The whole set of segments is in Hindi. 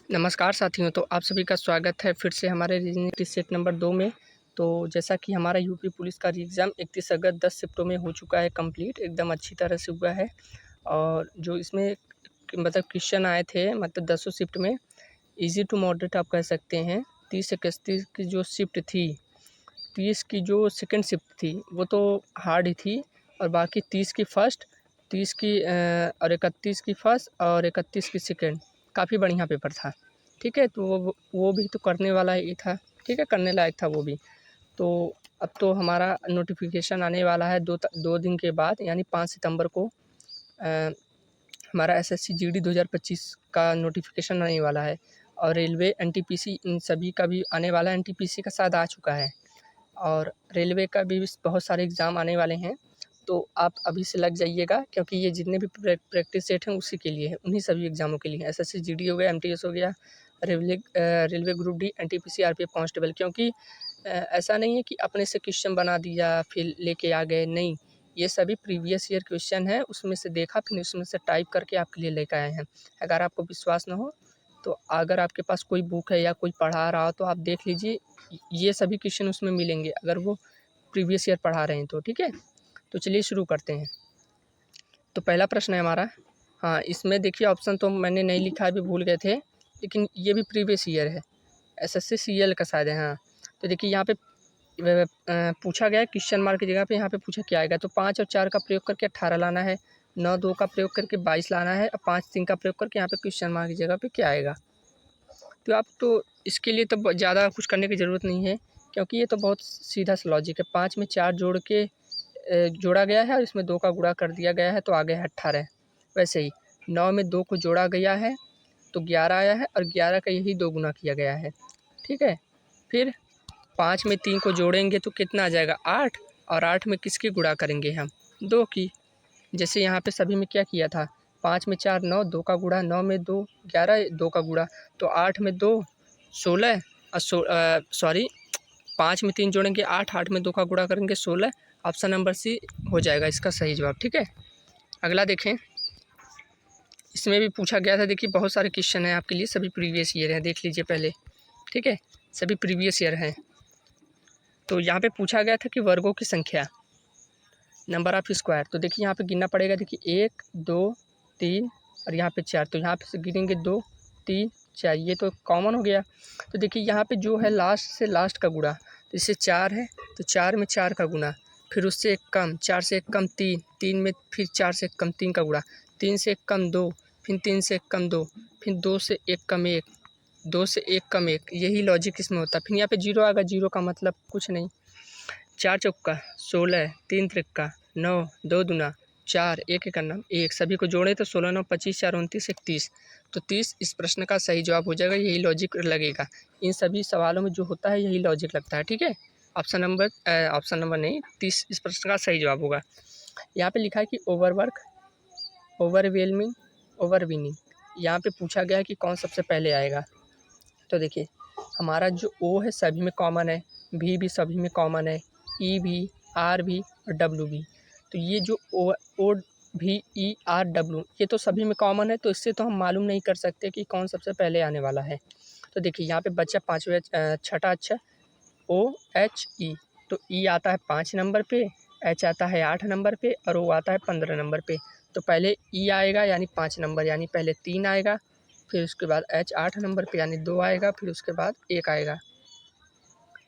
नमस्कार साथियों, तो आप सभी का स्वागत है फिर से हमारे रीजनिंग सेट नंबर 2 में। तो जैसा कि हमारा यूपी पुलिस का एग्ज़ाम 31 अगस्त 10 शिफ्टों में हो चुका है कंप्लीट, एकदम अच्छी तरह से हुआ है। और जो इसमें मतलब क्वेश्चन आए थे मतलब 10 शिफ्ट में इजी टू मॉडरेट आप कह सकते हैं। 30 की जो शिफ्ट थी, 30 की जो सेकंड शिफ्ट थी वो तो हार्ड ही थी, और बाकी 30 की फ़र्स्ट, 30 की और 31 की फ़र्स्ट और 31 की सेकंड, काफ़ी बढ़िया पेपर था। ठीक है, तो वो भी तो करने वाला ही था। ठीक है, करने लायक था वो भी। तो अब तो हमारा नोटिफिकेशन आने वाला है 2 दिन के बाद, यानी 5 सितंबर को हमारा एसएससी जीडी 2025 का नोटिफिकेशन आने वाला है। और रेलवे, एनटीपीसी, इन सभी का भी आने वाला है। एनटीपीसी का शायद आ चुका है, और रेलवे का भी बहुत सारे एग्ज़ाम आने वाले हैं। तो आप अभी से लग जाइएगा, क्योंकि ये जितने भी प्रैक्टिस सेट हैं उसी के लिए है, उन्हीं सभी एग्ज़ामों के लिए। एसएससी जीडी हो गया, एमटीएस हो गया, railway group D, NTPC, RPF constable. क्योंकि ऐसा नहीं है कि अपने से क्वेश्चन बना दिया फिर लेके आ गए, नहीं, ये सभी प्रीवियस ईयर क्वेश्चन है, उसमें से देखा फिर उसमें से टाइप करके आपके लिए लेकर आए हैं। अगर आपको विश्वास ना हो तो अगर आपके पास कोई बुक है या कोई पढ़ा रहा हो तो आप देख लीजिए, ये सभी क्वेश्चन उसमें मिलेंगे अगर वो प्रीवियस ईयर पढ़ा रहे हैं तो। ठीक है, तो चलिए शुरू करते हैं। तो पहला प्रश्न है हमारा। हाँ, इसमें देखिए ऑप्शन तो मैंने नहीं लिखा, अभी भूल गए थे, लेकिन ये भी प्रीवियस ईयर है, एसएससी सीएल का शायद है। हाँ, तो देखिए यहाँ पे पूछा गया है क्वेश्चन मार्क की जगह पे, यहाँ पे पूछा क्या आएगा। तो 5 और 4 का प्रयोग करके 18 लाना है, 9 2 का प्रयोग करके 22 लाना है, और 5 3 का प्रयोग करके यहाँ पे क्वेश्चन मार्क की जगह पे क्या आएगा। तो आप तो इसके लिए तो ज़्यादा कुछ करने की ज़रूरत नहीं है, क्योंकि ये तो बहुत सीधा सा लॉजिक है। 5 में 4 जोड़ के जोड़ा गया है और इसमें 2 का गुणा कर दिया गया है, तो आ गया है 18। वैसे ही 9 में 2 को जोड़ा गया है तो 11 आया है, और 11 का यही 2 गुना किया गया है। ठीक है, फिर 5 में 3 को जोड़ेंगे तो कितना आ जाएगा 8, और 8 में किसकी गुणा करेंगे हम 2 की। जैसे यहाँ पे सभी में क्या किया था, 5 में 4 9, 2 का गुणा, 9 में 2 11, 2 का गुणा, तो 8 में 2 16, और सॉरी 5 में 3 जोड़ेंगे 8, 8 में 2 का गुणा करेंगे 16। ऑप्शन नंबर सी हो जाएगा इसका सही जवाब। ठीक है, अगला देखें। इसमें भी पूछा गया था, देखिए बहुत सारे क्वेश्चन हैं आपके लिए, सभी प्रीवियस ईयर हैं, देख लीजिए पहले। ठीक है, सभी प्रीवियस ईयर हैं। तो यहाँ पे पूछा गया था कि वर्गों की संख्या, नंबर ऑफ स्क्वायर। तो देखिए यहाँ पे गिनना पड़ेगा, देखिए 1 2 3 और यहाँ पे 4, तो यहाँ पे से गिनेंगे 2 3 4, ये तो कॉमन हो गया। तो देखिए यहाँ पे जो है लास्ट से लास्ट का गुणा, तो इससे 4 है तो 4 में 4 का गुणा, फिर उससे एक कम, 4 से एक कम 3, 3 में फिर 4 से एक कम 3 का गुणा, 3 से एक कम 2, फिर 3 से एक कम 2, फिर 2 से एक कम 1, 2 से एक कम 1, यही लॉजिक इसमें होता है। फिर यहाँ पे 0 आएगा, 0 का मतलब कुछ नहीं, 4 चौका 16, 3 त्रिक्का 9, 2 दूना 4, 1 एक अन्ना 1, सभी को जोड़े तो 16 9 25 4 29 31, तो 30 इस प्रश्न का सही जवाब हो जाएगा, यही लॉजिक लगेगा। इन सभी सवालों में जो होता है यही लॉजिक लगता है। ठीक है, ऑप्शन नंबर नहीं, 30 इस प्रश्न का सही जवाब होगा। यहाँ पे लिखा है कि ओवरवर्क, ओवरवेलमिंग, ओवरविनिंग, यहाँ पे पूछा गया है कि कौन सबसे पहले आएगा। तो देखिए हमारा जो ओ है सभी में कॉमन है, भी सभी में कॉमन है, ई भी, आर भी और डब्ल्यू भी। तो ये जो ओ भी ई आर डब्ल्यू ये तो सभी में कॉमन है, तो इससे तो हम मालूम नहीं कर सकते कि कौन सबसे पहले आने वाला है। तो देखिए यहाँ पे बच्चा छठा अच्छा ओ एच ई, तो ई आता है 5 नंबर पे, एच आता है 8 नंबर पे, और ओ आता है 15 नंबर पे। तो पहले ई आएगा यानी 5 नंबर, यानी पहले 3 आएगा, फिर उसके बाद एच 8 नंबर पे यानी 2 आएगा, फिर उसके बाद 1 आएगा।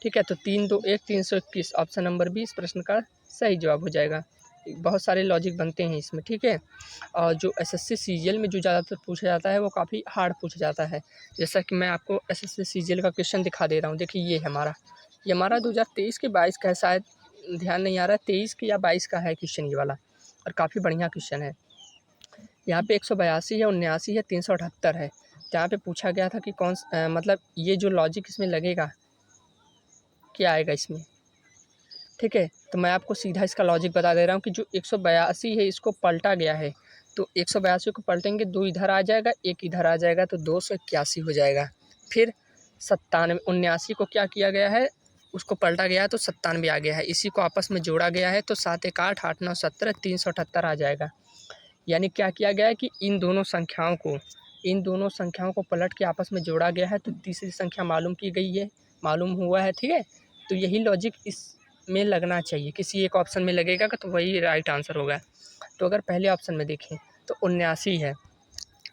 ठीक है, तो 3 2 1 321, ऑप्शन नंबर बी इस प्रश्न का सही जवाब हो जाएगा। बहुत सारे लॉजिक बनते हैं इसमें। ठीक है, और जो एसएससी सीजीएल में जो ज़्यादातर पूछा जाता है वो काफ़ी हार्ड पूछा जाता है। जैसा कि मैं आपको एसएससी सीजीएल का क्वेश्चन दिखा दे रहा हूँ। देखिए ये हमारा 2023 के 22 का है, शायद ध्यान नहीं आ रहा है, 23 का या 22 का है क्वेश्चन ये वाला, और काफ़ी बढ़िया क्वेश्चन है। यहाँ पे 182 है, 79 है, 378 है। तो यहाँ पे पूछा गया था कि मतलब ये जो लॉजिक इसमें लगेगा क्या आएगा इसमें। ठीक है, तो मैं आपको सीधा इसका लॉजिक बता दे रहा हूँ कि जो 182 है इसको पलटा गया है, तो 182 को पलटेंगे, 2 इधर आ जाएगा 1 इधर आ जाएगा, तो 281 हो जाएगा। फिर 79 को क्या किया गया है, उसको पलटा गया है तो 97 आ गया है, इसी को आपस में जोड़ा गया है तो 7 1 8 8 9 17 378 आ जाएगा। यानी क्या किया गया है कि इन दोनों संख्याओं को इन दोनों संख्याओं को पलट के आपस में जोड़ा गया है तो तीसरी संख्या मालूम की गई है, मालूम हुआ है, ठीक है। तो यही लॉजिक इसमें लगना चाहिए, किसी एक ऑप्शन में लगेगा तो वही राइट आंसर होगा। तो अगर पहले ऑप्शन में देखें तो 79 है,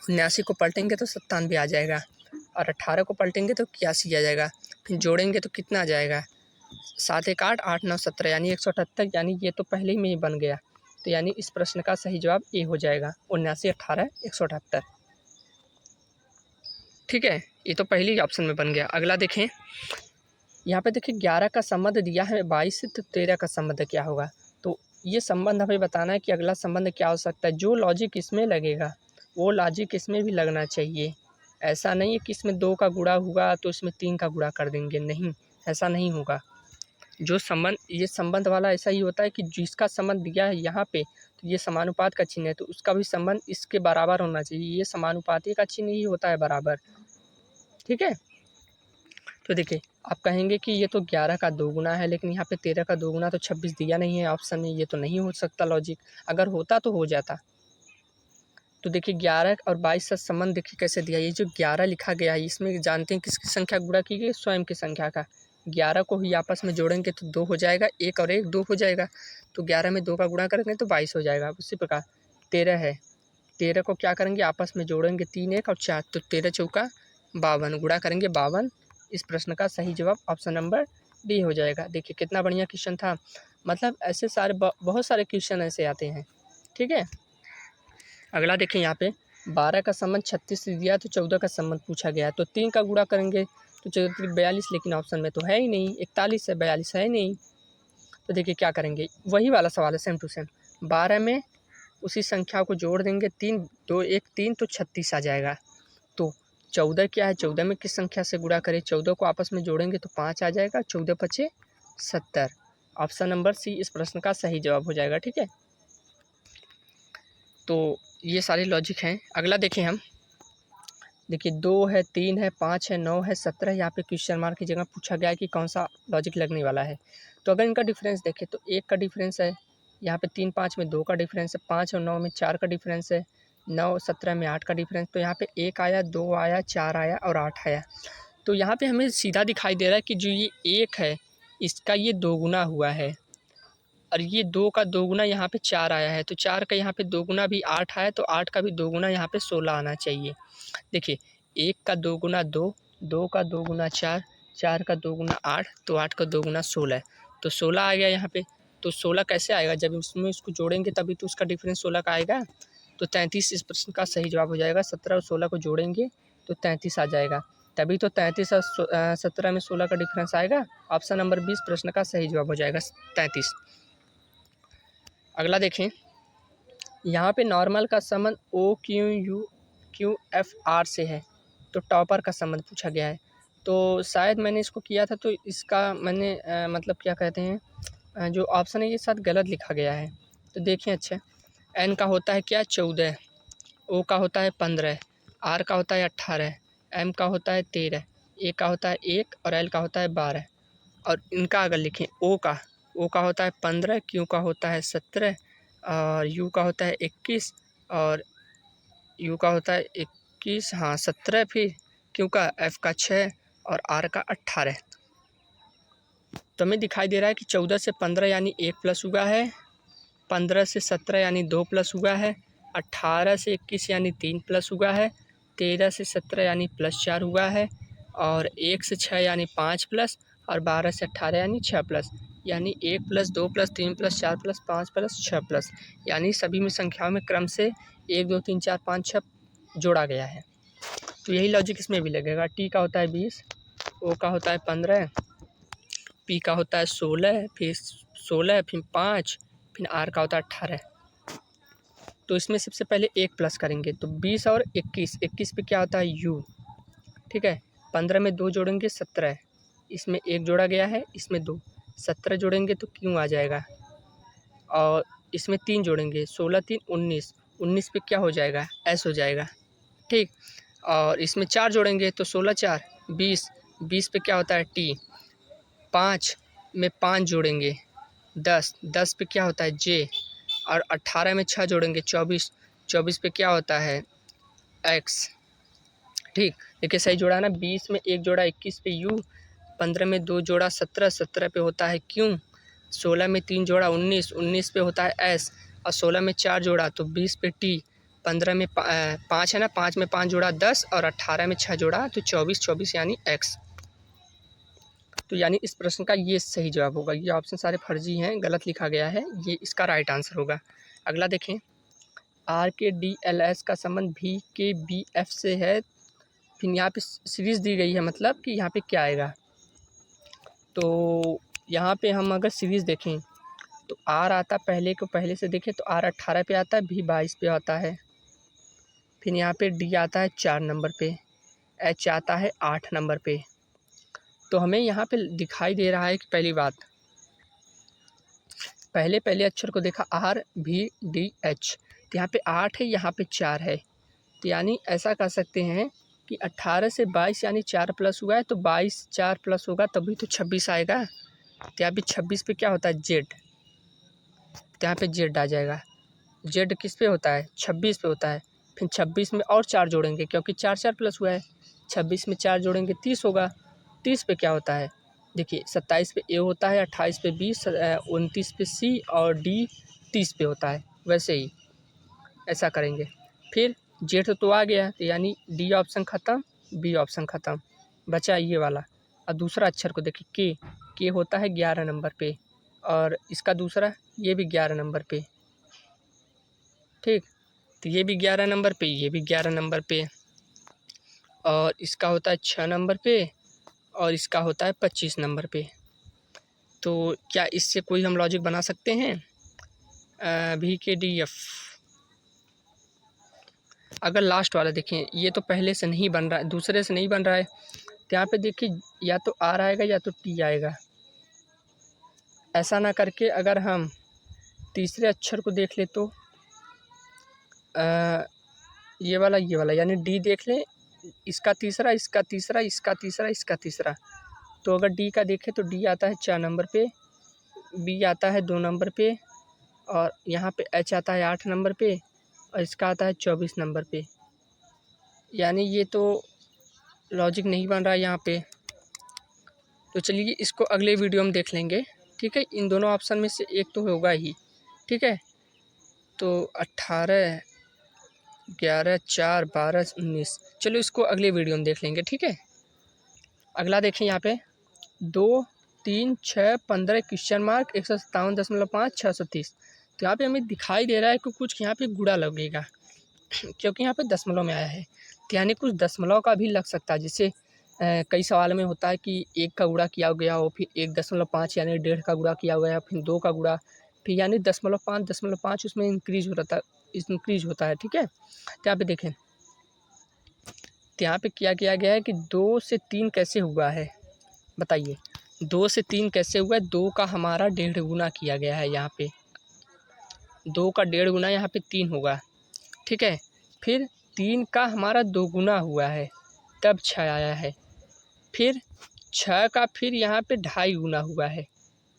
79 को पलटेंगे तो 97 आ जाएगा, और 18 को पलटेंगे तो 81 आ जाएगा, फिर जोड़ेंगे तो कितना आ जाएगा, 7 1 8 8 9 17 यानी 178, यानी ये तो पहले ही में ही बन गया। तो यानी इस प्रश्न का सही जवाब ए हो जाएगा, 79 18 178, ठीक है। ये तो पहले ही ऑप्शन में बन गया। अगला देखें, यहाँ पे देखिए 11 का संबंध दिया है 22 से, तो 13 का संबंध क्या होगा। तो ये संबंध हमें बताना है कि अगला संबंध क्या हो सकता है। जो लॉजिक इसमें लगेगा वो लॉजिक इसमें भी लगना चाहिए। ऐसा नहीं है कि इसमें 2 का गुणा हुआ तो इसमें 3 का गुणा कर देंगे, नहीं, ऐसा नहीं होगा। जो संबंध, ये संबंध वाला ऐसा ही होता है कि जिसका संबंध दिया है यहाँ पे, तो ये समानुपात का चिन्ह है तो उसका भी संबंध इसके बराबर होना चाहिए। ये समानुपाती का चिन्ह ही होता है बराबर, ठीक है। तो देखिए आप कहेंगे कि ये तो 11 का 2 गुना है, लेकिन यहाँ पे 13 का 2 गुना तो 26 दिया नहीं है ऑप्शन में, ये तो नहीं हो सकता लॉजिक। अगर होता तो हो जाता। तो देखिए 11 और 22 का संबंध देखिए कैसे दिया। ये जो 11 लिखा गया है इसमें जानते हैं किसकी संख्या गुणा की गई, स्वयं की संख्या का। 11 को ही आपस में जोड़ेंगे तो 2 हो जाएगा, 1 और 1 2 हो जाएगा, तो 11 में 2 का गुणा करेंगे तो 22 हो जाएगा। उसी प्रकार 13 है, 13 को क्या करेंगे आपस में जोड़ेंगे 3 1 और 4, तो 13 चौका 52, गुणा करेंगे 52। इस प्रश्न का सही जवाब ऑप्शन नंबर डी हो जाएगा। देखिए कितना बढ़िया क्वेश्चन था। मतलब ऐसे सारे बहुत सारे क्वेश्चन ऐसे आते हैं, ठीक है। अगला देखें, यहाँ पे 12 का संबंध 36 से दिया तो 14 का संबंध पूछा गया है, तो 3 का गुणा करेंगे तो 14 42, लेकिन ऑप्शन में तो है ही नहीं, 41 है, 42 है नहीं। तो देखिए क्या करेंगे, वही वाला सवाल है सेम टू सेम। 12 में उसी संख्या को जोड़ देंगे, 3 2 1 3 तो 36 आ जाएगा। तो 14 क्या है, 14 में किस संख्या से गुणा करें, 14 को आपस में जोड़ेंगे तो 5 आ जाएगा, 14 5 70। ऑप्शन नंबर सी इस प्रश्न का सही जवाब हो जाएगा, ठीक है। तो ये सारे लॉजिक हैं। अगला देखें हम, देखिए 2 है, 3 है, 5 है, 9 है, 17 है। यहाँ पे क्वेश्चन मार्क की जगह पूछा गया है कि कौन सा लॉजिक लगने वाला है। तो अगर इनका डिफरेंस देखें तो 1 का डिफरेंस है, यहाँ पे 3 5 में 2 का डिफरेंस है, 5 और 9 में 4 का डिफरेंस है, 9 17 में 8 का डिफरेंस। तो यहाँ पे 1 आया, 2 आया, 4 आया और 8 आया। तो यहाँ पे हमें सीधा दिखाई दे रहा है कि जो ये 1 है इसका ये 2 गुना हुआ है, और ये 2 का 2 गुना यहाँ पे 4 आया है, तो 4 का यहाँ पे 2 गुना भी 8 आया, तो 8 का भी 2 गुना यहाँ पे 16 आना चाहिए। देखिए 1 का 2 गुना 2, 2 का 2 गुना 4, 4 का 2 गुना 8, तो 8 का 2 गुना 16 है, तो 16 आ गया यहाँ पे। तो 16 कैसे आएगा, जब इसमें इसको जोड़ेंगे तभी तो उसका डिफरेंस 16 का आएगा। तो 33 इस प्रश्न का सही जवाब हो जाएगा। 17 और 16 को जोड़ेंगे तो 33 आ जाएगा, तभी तो 33 और 17 में 16 का डिफरेंस आएगा। ऑप्शन नंबर 20 प्रश्न का सही जवाब हो जाएगा 33। अगला देखें, यहाँ पे नॉर्मल का संबंध OQUQFR से है, तो टॉपर का संबंध पूछा गया है। तो शायद मैंने इसको किया था, तो इसका मैंने मतलब क्या कहते हैं, जो ऑप्शन है ये साथ गलत लिखा गया है। तो देखें अच्छा, N का होता है क्या 14, O का होता है 15, R का होता है 18, M का होता है 13, A का होता है 1 और L का होता है 12। और इनका अगर लिखें O का होता है 15, Q का होता है 17 और U का होता है 21 और U का होता है 21, हाँ 17, फिर Q का F का 6 और R का 18। तो हमें दिखाई दे रहा है कि 14 से 15 यानी 1 प्लस हुआ है, 15 से 17 यानी 2 प्लस हुआ है, 18 से 21 यानी 3 प्लस हुआ है, 13 से 17 यानी +4 हुआ है, और 1 से 6 यानी 5 प्लस, और 12 से 18 यानी 6 प्लस, यानी 1 plus 2 plus 3 plus 4 plus 5 plus 6 plus, यानी सभी में संख्याओं में क्रम से 1 2 3 4 5 6 जोड़ा गया है। तो यही लॉजिक इसमें भी लगेगा। टी का होता है 20, ओ का होता है 15, पी का होता है 16, फिर 16 फिर 5, फिर आर का होता है 18। तो इसमें सबसे पहले 1 प्लस करेंगे, तो 20 और 21, 21 पे क्या होता है यू, ठीक है। 15 में 2 जोड़ेंगे 17, इसमें 1 जोड़ा गया है, इसमें 2, 17 जोड़ेंगे तो क्यों आ जाएगा, और इसमें 3 जोड़ेंगे, 16 3 19, 19 पे क्या हो जाएगा एस हो जाएगा, ठीक। और इसमें 4 जोड़ेंगे तो 16 4 20, 20 पे क्या होता है टी, 5 में 5 जोड़ेंगे 10, 10 पे क्या होता है जे, और 18 में 6 जोड़ेंगे 24, 24 पे क्या होता है एक्स, ठीक, देखिए सही जोड़ा है ना। 20 में 1 जोड़ा 21 पे U, 15 में 2 जोड़ा 17, 17 पे होता है Q, 16 में 3 जोड़ा 19, 19 पे होता है S, और 16 में 4 जोड़ा तो 20 पे T, 15 में 5 है ना, 5 में 5 जोड़ा 10, और 18 में 6 जोड़ा तो 24, 24 यानी X। तो यानी इस प्रश्न का ये सही जवाब होगा। ये ऑप्शन सारे फर्जी हैं, गलत लिखा गया है, ये इसका राइट आंसर होगा। अगला देखें, R के DLS का संबंध V के BF से है। फिर यहाँ पे सीरीज़ दी गई है, मतलब कि यहाँ पे क्या आएगा। तो यहाँ पे हम अगर सीरीज़ देखें तो R आता, पहले को पहले से देखें तो R 18 पे आता है, V 22 पे आता है। फिर यहाँ पे D आता है 4 नंबर पे, H आता है 8 नंबर पे। तो हमें यहाँ पे दिखाई दे रहा है कि पहली बात, पहले अक्षर को देखा R V D H, तो यहाँ पे 8 है, यहाँ पे 4 है। तो यानी ऐसा कर सकते हैं कि 18 से 22 यानी 4 प्लस हुआ है, तो 22 4 प्लस होगा तभी तो 26 आएगा। तो यहाँ पे 26 पे क्या होता है Z, तो यहाँ पे Z आ जाएगा। Z किस पे होता है, 26 पे होता है। फिर 26 में और 4 जोड़ेंगे क्योंकि 4 4 प्लस हुआ है, 26 में 4 जोड़ेंगे 30 होगा। 30 पे क्या होता है, देखिए 27 पे A होता है, 28 पे B, 29 पे C, और D 30 पे होता है। वैसे ही ऐसा करेंगे। फिर जेठ तो आ गया, तो यानी डी ऑप्शन ख़त्म, बी ऑप्शन ख़त्म, बचा ये वाला। और दूसरा अक्षर को देखिए के होता है 11 नंबर पे, और इसका दूसरा ये भी 11 नंबर पे। ठीक, तो ये भी 11 नंबर पे, ये भी 11 नंबर पे, और इसका होता है 6 नंबर पे, और इसका होता है 25 नंबर पे। तो क्या इससे कोई हम लॉजिक बना सकते हैं, भी के डी एफ। अगर लास्ट वाला देखें, ये तो पहले से नहीं बन रहा है, दूसरे से नहीं बन रहा है, तो यहाँ पे देखिए या तो आर आएगा या तो टी आएगा। ऐसा ना करके अगर हम तीसरे अक्षर को देख ले तो ये वाला यानी डी देख लें, इसका तीसरा, इसका तीसरा, इसका तीसरा, इसका तीसरा। तो अगर डी का देखें तो डी आता है 4 नंबर पे, बी आता है 2 नंबर पे, और यहाँ पे एच आता है 8 नंबर पे, और इसका आता है 24 नंबर पे। यानी ये तो लॉजिक नहीं बन रहा है यहाँ पे। तो चलिए इसको अगले वीडियो में देख लेंगे, ठीक है। इन दोनों ऑप्शन में से एक तो होगा ही, ठीक है। तो 18, 11, 4, 12, 19, चलो इसको अगले वीडियो में देख लेंगे, ठीक है। अगला देखें यहाँ पे 2, 3, 6, 15 क्वेश्चन मार्क 157.5, 630। तो यहाँ पे हमें दिखाई दे रहा है कि कुछ यहाँ पे गुणा लगेगा क्योंकि यहाँ पे दशमलव में आया है, तो यानी कुछ दशमलव का भी लग सकता है। जिससे कई सवाल में होता है कि 1 का गुणा किया गया हो, फिर 1.5 यानी 1.5 का गुणा किया गया, फिर 2 का गुणा, फिर यानी 0.5 उसमें इंक्रीज होता है, ठीक है। तो यहाँ पे देखें, तो यहाँ पे क्या किया गया है कि 2 से 3 कैसे हुआ है, बताइए 2 से 3 कैसे हुआ है। 2 का हमारा 1.5 गुना किया गया है, यहाँ पे 2 का 1.5 गुना यहाँ पे 3 होगा, ठीक है। फिर 3 का हमारा 2 गुना हुआ है, तब 6 आया है। फिर 6 का फिर यहाँ पे 2.5 गुना हुआ है,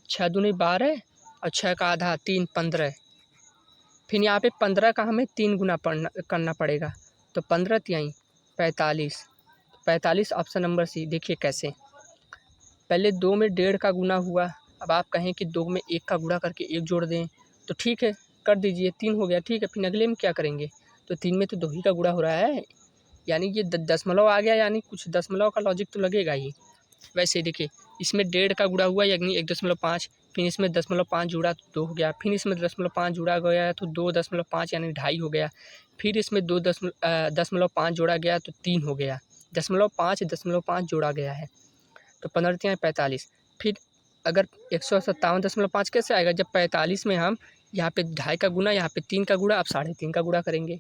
6 दूनी 12, और 6 का आधा 3, 15। फिर यहाँ पे 15 का हमें 3 गुना करना पड़ेगा, तो 15 तिहाई 45, 45 ऑप्शन नंबर सी। देखिए कैसे, पहले 2 में 1.5 का गुना हुआ, अब आप कहें कि 2 में 1 का गुणा करके 1 जोड़ दें, तो ठीक है कर दीजिए, 3 हो गया, ठीक है। फिर अगले में क्या करेंगे, तो 3 में तो 2 ही का गुणा हो रहा है, यानी ये दशमलव आ गया, यानी कुछ दशमलव का लॉजिक तो लगेगा ही। वैसे देखिए इसमें 1.5 का गुणा हुआ यानी 1.5, फिर इसमें 0.5 जुड़ा तो 2 हो गया, फिर इसमें 0.5 जुड़ा गया तो 2.5 यानी 2.5 हो गया, फिर इसमें 2.5 जोड़ा गया तो 3 हो गया, 0.5 जोड़ा गया है, तो 15 तिहाई 45। फिर अगर 157.5 कैसे आएगा, जब 45 में हम यहाँ पे 2.5 का गुना, यहाँ पे 3 का गुणा, अब 3.5 का गुणा करेंगे।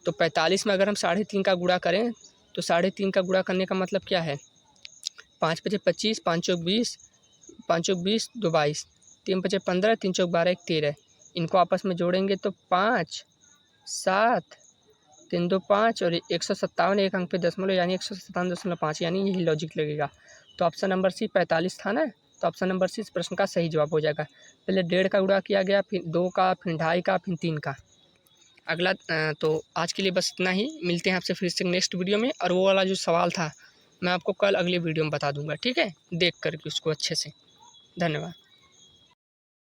तो 45 में अगर हम 3.5 का गुणा करें तो 3.5 का गुणा करने का मतलब क्या है, 5 पचे 25, 5 चौक 20, 5 चौक 20, 2 22, 3 पचे 15, 3 चौक 12, 1 13। इनको आपस में जोड़ेंगे तो 5, 7, 3 2 5, और 157 एक अंक पे दशमलव यानी 157.5, यानी यही लॉजिक लगेगा। तो ऑप्शन नंबर सी 45 था ना, तो ऑप्शन नंबर सी इस प्रश्न का सही जवाब हो जाएगा। पहले 1.5 का गुणा किया गया, फिर 2 का, फिर 2.5 का, फिर 3 का। अगला तो आज के लिए बस इतना ही। मिलते हैं आपसे फिर से नेक्स्ट वीडियो में। और वो वाला जो सवाल था मैं आपको कल अगले वीडियो में बता दूंगा, ठीक है, देख करके उसको अच्छे से। धन्यवाद।